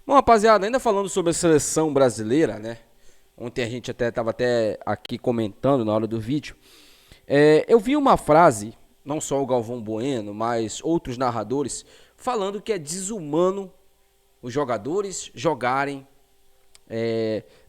Bom, rapaziada, ainda falando sobre a seleção brasileira, né? Ontem a gente até estava até aqui comentando na hora do vídeo. Eu vi uma frase, não só o Galvão Bueno, mas outros narradores, falando que é desumano os jogadores jogarem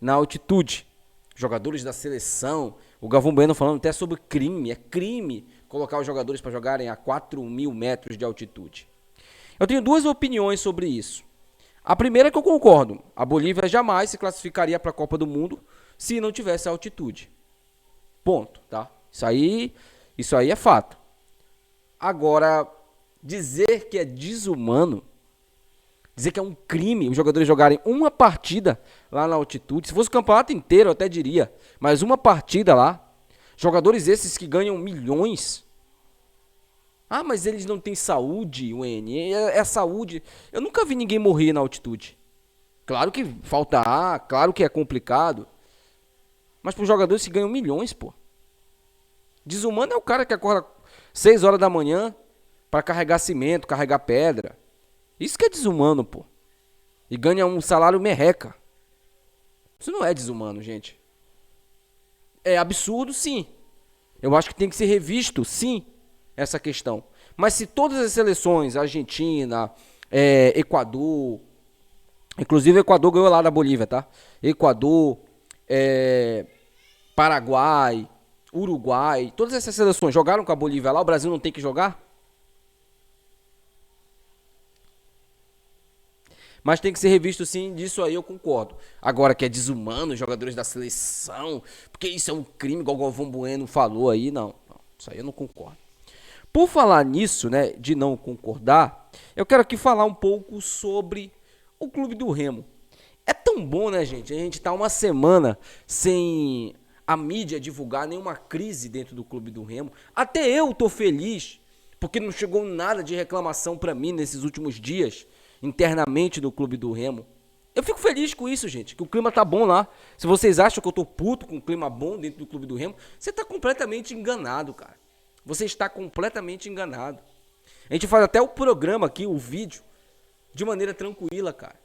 na altitude. Jogadores da seleção. O Galvão Bueno falando até sobre crime. É crime colocar os jogadores para jogarem a 4.000 metros de altitude. Eu tenho duas opiniões sobre isso. A primeira é que eu concordo. A Bolívia jamais se classificaria para a Copa do Mundo se não tivesse altitude. Ponto, tá? Isso aí é fato. Agora, dizer que é desumano, dizer que é um crime os jogadores jogarem uma partida lá na altitude, se fosse o campeonato inteiro eu até diria, mas uma partida lá, jogadores esses que ganham milhões. Ah, mas eles não têm saúde, UN. É saúde. Eu nunca vi ninguém morrer na altitude. Claro que falta ar, claro que é complicado. Mas para os jogadores que ganham milhões, pô. Desumano é o cara que acorda 6 horas da manhã para carregar cimento, carregar pedra. Isso que é desumano, pô. E ganha um salário merreca. Isso não é desumano, gente. É absurdo, sim. Eu acho que tem que ser revisto, sim, essa questão. Mas se todas as seleções, Argentina, Equador, inclusive o Equador ganhou lá da Bolívia, tá? Equador, é, Paraguai, Uruguai, todas essas seleções jogaram com a Bolívia lá, o Brasil não tem que jogar? Mas tem que ser revisto sim, disso aí eu concordo. Agora que é desumano os jogadores da seleção, porque isso é um crime, igual o Galvão Bueno falou aí, não, isso aí eu não concordo. Por falar nisso, né, de não concordar, eu quero aqui falar um pouco sobre o Clube do Remo. É tão bom, né, gente? A gente tá uma semana sem a mídia divulgar nenhuma crise dentro do Clube do Remo. Até eu tô feliz, porque não chegou nada de reclamação pra mim nesses últimos dias, internamente no Clube do Remo. Eu fico feliz com isso, gente, que o clima tá bom lá. Se vocês acham que eu tô puto com o clima bom dentro do Clube do Remo, você tá completamente enganado, cara. Você está completamente enganado. A gente faz até o programa aqui, o vídeo, de maneira tranquila, cara.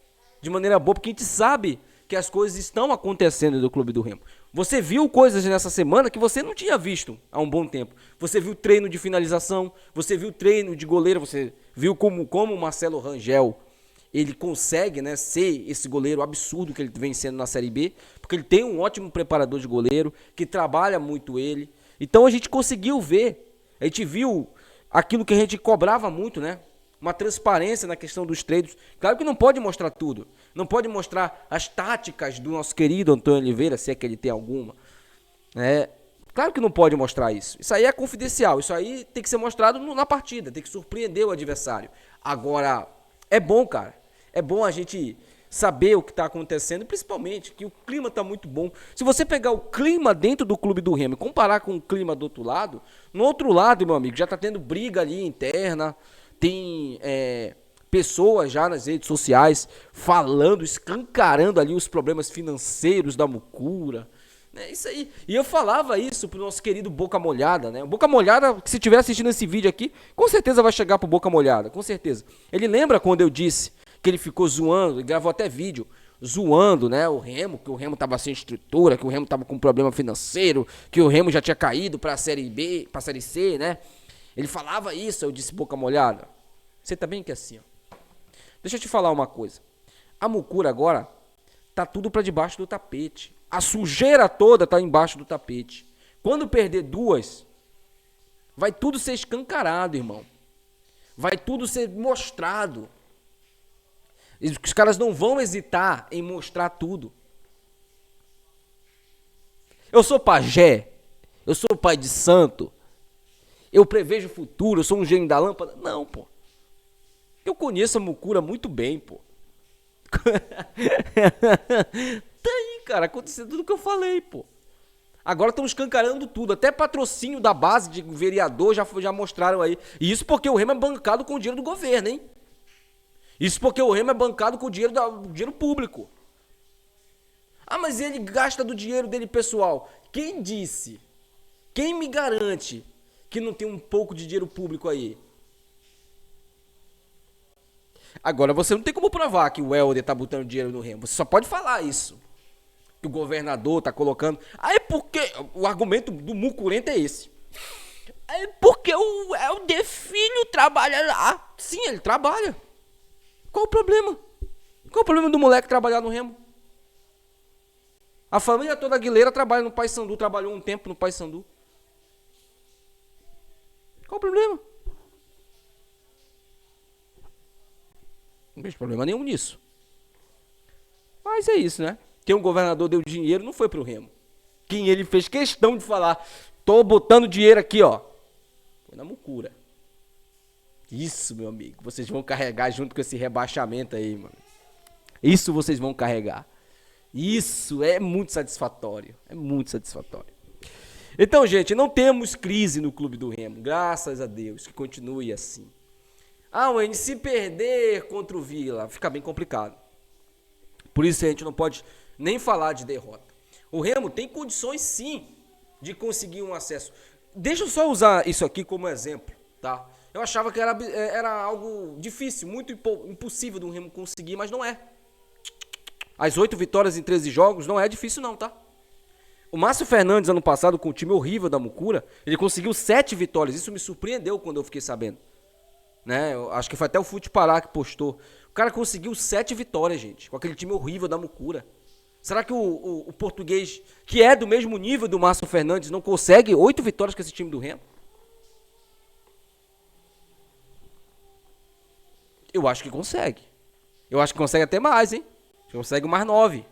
De maneira boa, porque a gente sabe que as coisas estão acontecendo do Clube do Remo. Você viu coisas nessa semana que você não tinha visto há um bom tempo. Você viu treino de finalização, você viu treino de goleiro, você viu como o Marcelo Rangel ele consegue, né, ser esse goleiro absurdo que ele vem sendo na Série B, porque ele tem um ótimo preparador de goleiro, que trabalha muito ele. Então a gente conseguiu ver, a gente viu aquilo que a gente cobrava muito, né? Uma transparência na questão dos treinos. Claro que não pode mostrar tudo. Não pode mostrar as táticas do nosso querido Antônio Oliveira, se é que ele tem alguma. Né? Claro que não pode mostrar isso. Isso aí é confidencial. Isso aí tem que ser mostrado na partida. Tem que surpreender o adversário. Agora, é bom, cara. É bom a gente saber o que está acontecendo, principalmente que o clima está muito bom. Se você pegar o clima dentro do Clube do Remo e comparar com o clima do outro lado, no outro lado, meu amigo, já está tendo briga ali interna, tem pessoas já nas redes sociais falando, escancarando ali os problemas financeiros da Mucura. É isso aí. E eu falava isso pro nosso querido Boca Molhada, né? O Boca Molhada, que se estiver assistindo esse vídeo aqui, com certeza vai chegar pro Boca Molhada, com certeza. Ele lembra quando eu disse que ele ficou zoando, ele gravou até vídeo, zoando, né, o Remo, que o Remo tava sem estrutura, que o Remo tava com problema financeiro, que o Remo já tinha caído pra Série B, pra Série C, né? Ele falava isso, eu disse Boca Molhada. Você também que é assim, ó. Deixa eu te falar uma coisa. A Mucura agora tá tudo pra debaixo do tapete. A sujeira toda tá embaixo do tapete. Quando perder duas, vai tudo ser escancarado, irmão. Vai tudo ser mostrado. Os caras não vão hesitar em mostrar tudo. Eu sou pajé, eu sou pai de santo, eu prevejo o futuro, eu sou um gênio da lâmpada. Não, pô. Eu conheço a Mucura muito bem, pô. Tá aí, cara, acontecendo tudo que eu falei, pô. Agora estão escancarando tudo, até patrocínio da base de vereador já mostraram aí. E isso porque o Remo é bancado com o dinheiro do governo, hein? Isso porque o Remo é bancado com o dinheiro público. Ah, mas ele gasta do dinheiro dele pessoal. Quem disse? Quem me garante que não tem um pouco de dinheiro público aí? Agora, você não tem como provar que o Helder tá botando dinheiro no Remo. Você só pode falar isso. Que o governador tá colocando. Aí porque o argumento do Mucurento é esse. É porque o Helder Filho trabalha lá. Sim, ele trabalha. Qual o problema? Qual o problema do moleque trabalhar no Remo? A família toda Aguilera trabalha no Paysandu, trabalhou um tempo no Paysandu. Qual o problema? Não vejo problema nenhum nisso. Mas é isso, né? Quem o governador deu dinheiro não foi pro Remo. Quem ele fez questão de falar, tô botando dinheiro aqui, ó. Foi na Mucura. Isso, meu amigo. Vocês vão carregar junto com esse rebaixamento aí, mano. Isso vocês vão carregar. Isso é muito satisfatório. É muito satisfatório. Então, gente, não temos crise no Clube do Remo. Graças a Deus, que continue assim. Ah, Wayne, se perder contra o Vila, fica bem complicado. Por isso a gente não pode nem falar de derrota. O Remo tem condições, sim, de conseguir um acesso. Deixa eu só usar isso aqui como exemplo, tá? Eu achava que era algo difícil, muito impossível do Remo conseguir, mas não é. As 8 vitórias em 13 jogos não é difícil não, tá? O Márcio Fernandes, ano passado, com o time horrível da Mucura, ele conseguiu 7 vitórias. Isso me surpreendeu quando eu fiquei sabendo. Né? Eu acho que foi até o Fute Pará que postou. O cara conseguiu 7 vitórias, gente, com aquele time horrível da Mucura. Será que o português, que é do mesmo nível do Márcio Fernandes, não consegue 8 vitórias com esse time do Remo? Eu acho que consegue. Eu acho que consegue até mais, hein? Consegue mais 9.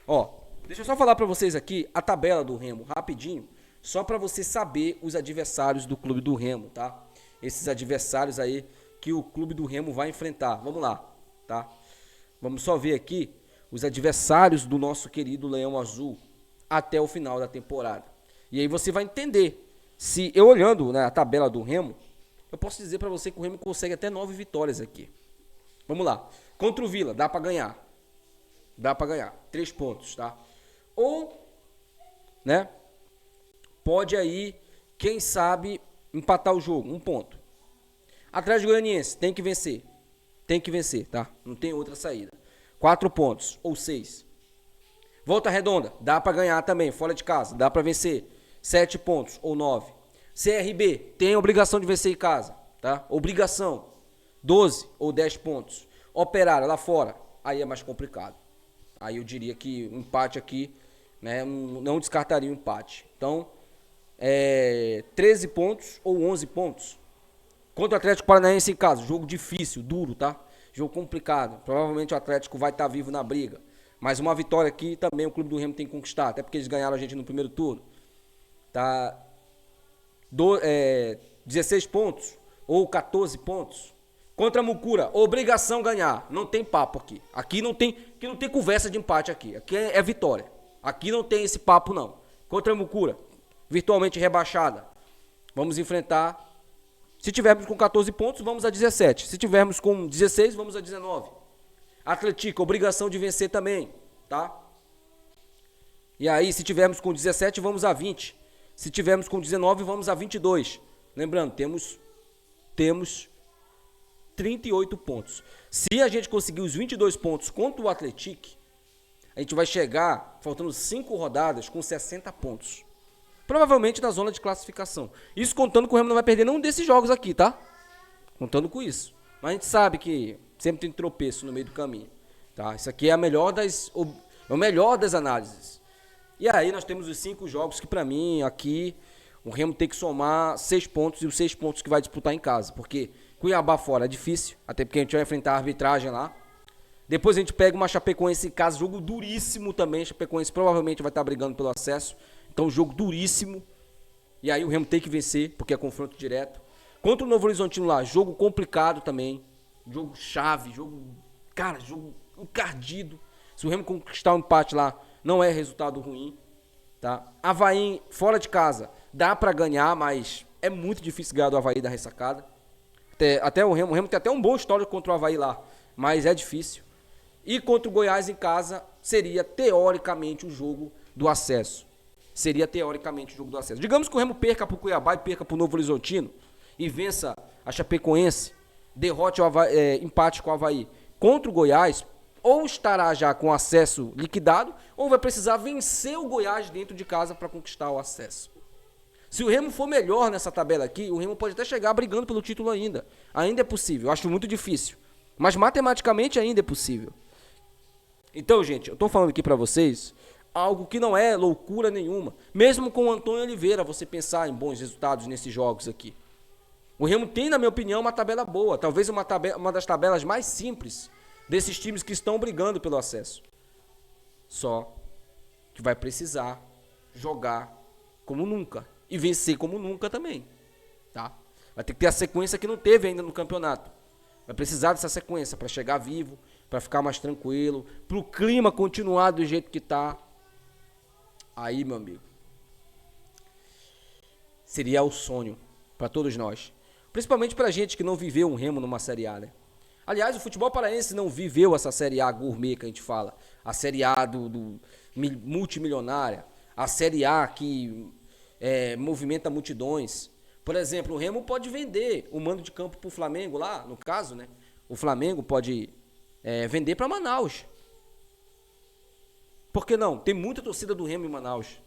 Ó, deixa eu só falar pra vocês aqui a tabela do Remo, rapidinho. Só pra você saber os adversários do Clube do Remo, tá? Esses adversários aí que o Clube do Remo vai enfrentar. Vamos lá, tá? Vamos só ver aqui os adversários do nosso querido Leão Azul até o final da temporada. E aí você vai entender. Se eu olhando, né, a tabela do Remo, eu posso dizer pra você que o Remo consegue até 9 vitórias aqui. Vamos lá. Contra o Vila, dá pra ganhar. Dá pra ganhar. 3 pontos, tá? Ou, né, pode aí, quem sabe, empatar o jogo. 1 ponto. Atlético Goianiense, tem que vencer. Tem que vencer, tá? Não tem outra saída. 4 pontos, ou 6. Volta Redonda, dá pra ganhar também, fora de casa, dá pra vencer. 7 pontos, ou 9. CRB, tem a obrigação de vencer em casa, tá? Obrigação. 12 ou 10 pontos. Operário, lá fora, aí é mais complicado. Aí eu diria que o empate aqui, né, não descartaria o empate. Então, 13 pontos ou 11 pontos. Contra o Atlético Paranaense em casa, jogo difícil, duro, tá? Jogo complicado. Provavelmente o Atlético vai estar vivo na briga. Mas uma vitória aqui também o Clube do Remo tem que conquistar, até porque eles ganharam a gente no primeiro turno. Tá? 16 pontos ou 14 pontos. Contra a Mucura, obrigação ganhar. Não tem papo aqui. Aqui não tem conversa de empate aqui. Aqui é vitória. Aqui não tem esse papo não. Contra a Mucura, virtualmente rebaixada. Vamos enfrentar. Se tivermos com 14 pontos, vamos a 17. Se tivermos com 16, vamos a 19. Atlético, obrigação de vencer também, tá? E aí, se tivermos com 17, vamos a 20. Se tivermos com 19, vamos a 22. Lembrando, temos 38 pontos. Se a gente conseguir os 22 pontos contra o Atlético, a gente vai chegar, faltando 5 rodadas, com 60 pontos. Provavelmente na zona de classificação. Isso contando que o Remo não vai perder nenhum desses jogos aqui, tá? Contando com isso. Mas a gente sabe que sempre tem tropeço no meio do caminho. Tá? Isso aqui é o melhor das análises. E aí nós temos os 5 jogos que, pra mim, aqui, o Remo tem que somar 6 pontos e os 6 pontos que vai disputar em casa. Porque Cuiabá fora é difícil, até porque a gente vai enfrentar a arbitragem lá. Depois a gente pega uma Chapecoense em casa, jogo duríssimo também. Chapecoense provavelmente vai estar brigando pelo acesso. Então, jogo duríssimo. E aí o Remo tem que vencer, porque é confronto direto. Contra o Novo Horizontino lá, jogo complicado também. Jogo chave, jogo encardido. Se o Remo conquistar um empate lá, não é resultado ruim. Tá? Avaí, fora de casa, dá pra ganhar, mas é muito difícil ganhar do Avaí da ressacada. Até o Remo tem até um bom histórico contra o Avaí lá, mas é difícil. E contra o Goiás em casa, seria teoricamente o jogo do acesso. Digamos que o Remo perca pro Cuiabá e perca pro Novo Horizontino e vença a Chapecoense. derrote o Avaí, empate com o Avaí contra o Goiás, ou estará já com acesso liquidado, ou vai precisar vencer o Goiás dentro de casa para conquistar o acesso. Se o Remo for melhor nessa tabela aqui, o Remo pode até chegar brigando pelo título ainda. Ainda é possível, eu acho muito difícil. Mas matematicamente ainda é possível. Então, gente, eu tô falando aqui pra vocês algo que não é loucura nenhuma. Mesmo com o Antônio Oliveira, você pensar em bons resultados nesses jogos aqui. O Remo tem, na minha opinião, uma tabela boa. Talvez uma das tabelas mais simples desses times que estão brigando pelo acesso. Só que vai precisar jogar como nunca. E vencer como nunca também. Tá? Vai ter que ter a sequência que não teve ainda no campeonato. Vai precisar dessa sequência para chegar vivo, para ficar mais tranquilo, para o clima continuar do jeito que tá. Aí, meu amigo, seria o sonho para todos nós. Principalmente para gente que não viveu um Remo numa Série A, né? Aliás, o futebol paraense não viveu essa Série A gourmet que a gente fala. A Série A do multimilionária. A Série A que movimenta multidões. Por exemplo, o Remo pode vender o mando de campo pro Flamengo lá, no caso, né? O Flamengo pode vender para Manaus. Por que não? Tem muita torcida do Remo em Manaus.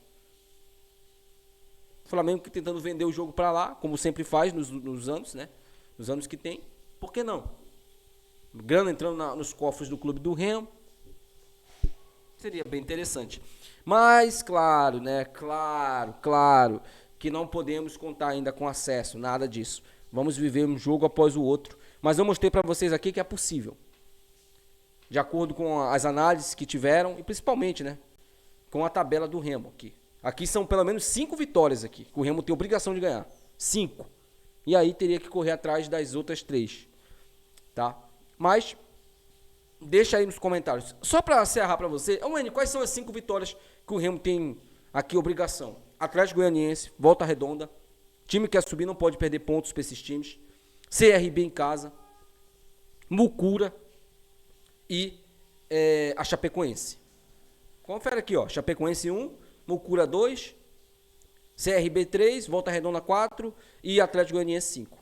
O Flamengo tentando vender o jogo para lá, como sempre faz nos anos, né? Nos anos que tem. Por que não? Grana entrando nos cofres do clube do Remo. Seria bem interessante. Mas, claro, né? Claro que não podemos contar ainda com acesso, nada disso. Vamos viver um jogo após o outro. Mas eu mostrei para vocês aqui que é possível. De acordo com as análises que tiveram, e principalmente, né? Com a tabela do Remo aqui. Aqui são pelo menos 5 vitórias aqui, que o Remo tem obrigação de ganhar. 5. E aí teria que correr atrás das outras 3. Tá? Mas deixa aí nos comentários. Só para encerrar para você, Wayne, quais são as 5 vitórias que o Remo tem aqui obrigação? Atlético Goianiense, Volta Redonda, time que quer subir não pode perder pontos para esses times, CRB em casa, Mucura e a Chapecoense. Confere aqui, ó, Chapecoense 1, Mucura 2, CRB 3, Volta Redonda 4 e Atlético Goianiense 5.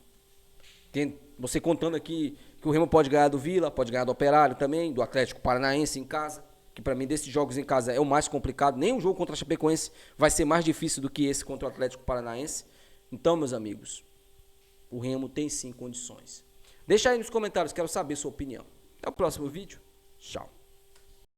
Você contando aqui que o Remo pode ganhar do Vila, pode ganhar do Operário também, do Atlético Paranaense em casa, que para mim desses jogos em casa é o mais complicado. Nem um jogo contra a Chapecoense vai ser mais difícil do que esse contra o Atlético Paranaense. Então, meus amigos, o Remo tem sim condições. Deixa aí nos comentários, quero saber sua opinião. Até o próximo vídeo. Tchau.